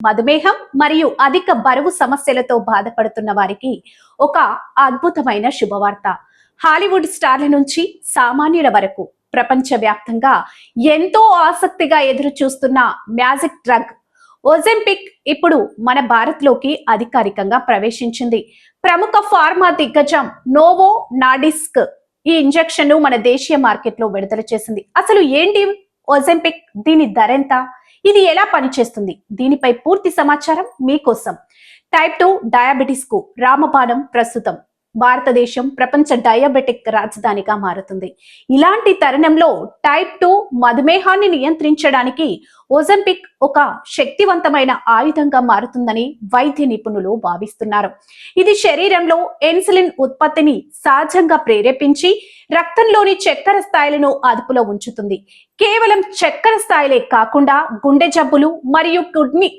మధుమేహం మరియు అధిక బరువు సమస్యలతో బాధపడుతున్న వారికి ఒక అద్భుతమైన శుభవార్త. హాలీవుడ్ స్టార్ల నుంచి సామాన్యుల వరకు ప్రపంచవ్యాప్తంగా ఎంతో ఆసక్తిగా ఎదురు చూస్తున్న మ్యాజిక్ డ్రగ్ ఓజెంపిక్ ఇప్పుడు మన భారత్లోకి అధికారికంగా ప్రవేశించింది. ప్రముఖ ఫార్మా దిగ్గజం నోవో నాడిస్క్ ఈ ఇంజెక్షన్ మన దేశీయ మార్కెట్లో విడుదల చేసింది. అసలు ఏంటి ఓజెంపిక్, దీని ధర ఎంత, ఇది ఎలా పనిచేస్తుంది, దీనిపై పూర్తి సమాచారం మీకోసం. టైప్ 2 డయాబెటిస్ కు రామబాణం ప్రస్తుతం. భారతదేశం ప్రపంచ డయాబెటిక్ రాజధానిగా మారుతుంది. ఇలాంటి తరుణంలో టైప్ 2 మధుమేహాన్ని నియంత్రించడానికి ఓజెంపిక్ ఒక శక్తివంతమైన ఆయుధంగా మారుతుందని వైద్య నిపుణులు భావిస్తున్నారు. ఇది శరీరంలో ఇన్సులిన్ ఉత్పత్తిని సహజంగా ప్రేరేపించి రక్తంలోని చక్కెర స్థాయిలను అదుపులో ఉంచుతుంది. కేవలం చక్కెర స్థాయిలే కాకుండా గుండె జబ్బులు మరియు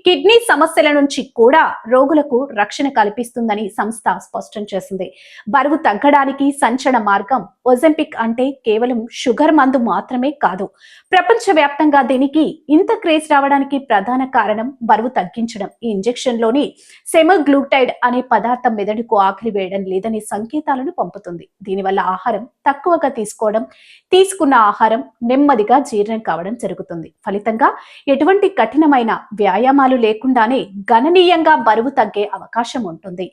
కిడ్నీ సమస్యల నుంచి కూడా రోగులకు రక్షణ కల్పిస్తుందని సంస్థ స్పష్టం చేసింది. బరువు తగ్గడానికి సంచలన మార్గం. ఓజెంపిక్ అంటే కేవలం షుగర్ మందు మాత్రమే కాదు. ప్రపంచవ్యాప్తంగా దీనికి ఇంత క్రేజ్ రావడానికి ప్రధాన కారణం బరువు తగ్గించడం. ఈ ఇంజెక్షన్ లోని సెమగ్లూటైడ్ అనే పదార్థం మెదడుకు ఆకలి వేయడం లేదనే సంకేతాలను పంపుతుంది. దీనివల్ల ఆహారం తక్కువగా తీసుకోవడం, తీసుకున్న ఆహారం నెమ్మదిగా జీర్ణం కావడం జరుగుతుంది. ఫలితంగా ఎటువంటి కఠినమైన వ్యాయామాలు లేకుండానే గణనీయంగా బరువు తగ్గే అవకాశం ఉంటుంది.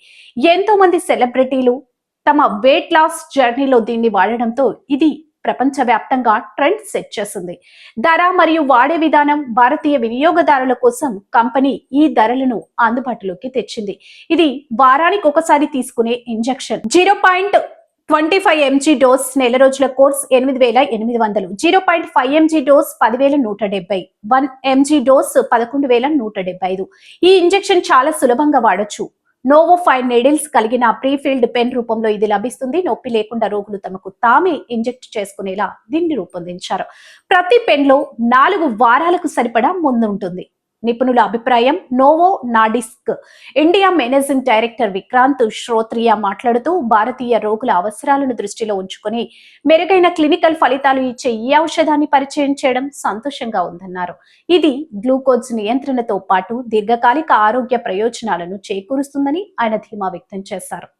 ఎంతో మంది సెలబ్రిటీలు తమ వెయిట్ లాస్ జర్నీలో దీన్ని వాడడంతో ఇది ప్రపంచవ్యాప్తంగా ట్రెండ్ సెట్ చేసింది. ధర మరియు వాడే విధానం. భారతీయ వినియోగదారుల కోసం కంపెనీ ఈ ధరలను అందుబాటులోకి తెచ్చింది. ఇది వారానికి ఒకసారి తీసుకునే ఇంజెక్షన్. 0.25 mg డోస్, నెల రోజుల course 8,800. 0.5 mg dose 10,170. 1 mg dose 11,175. ఈ ఇంజెక్షన్ చాలా సులభంగా వాడొచ్చు. నోవో 5 నీడిల్స్ కలిగిన ప్రీఫిల్డ్ పెన్ రూపంలో ఇది లభిస్తుంది. నొప్పి లేకుండా రోగులు తమకు తామే ఇంజెక్ట్ చేసుకునేలా దీన్ని రూపొందించారు. ప్రతి పెన్ లో 4 వారాలకు సరిపడా ముందు ఉంటుంది. నిపుణుల అభిప్రాయం. Novo Nordisk India managing director Vikrant Shrotriya మాట్లాడుతూ, భారతీయ రోగుల అవసరాలను దృష్టిలో ఉంచుకొని మెరుగైన క్లినికల్ ఫలితాలు ఇచ్చే ఈ ఔషధాన్ని పరిచయం చేయడం సంతోషంగా ఉందన్నారు. ఇది గ్లూకోజ్ నియంత్రణతో పాటు దీర్ఘకాలిక ఆరోగ్య ప్రయోజనాలను చేకూరుస్తుందని ఆయన ధీమా వ్యక్తం చేశారు.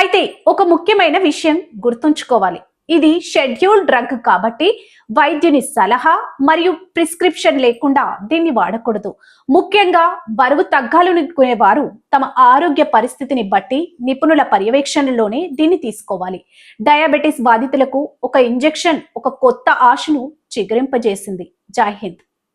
అయితే ఒక ముఖ్యమైన విషయం గుర్తుంచుకోవాలి. ఇది షెడ్యూల్ డ్రగ్ కాబట్టి వైద్యుని సలహా మరియు ప్రిస్క్రిప్షన్ లేకుండా దీన్ని వాడకూడదు. ముఖ్యంగా బరువు తగ్గాలనుకునే వారు తమ ఆరోగ్య పరిస్థితిని బట్టి నిపుణుల పర్యవేక్షణలోనే దీన్ని తీసుకోవాలి. డయాబెటిస్ బాధితులకు ఒక ఇంజెక్షన్ ఒక కొత్త ఆశను చిగురింపజేసింది. జై హింద్.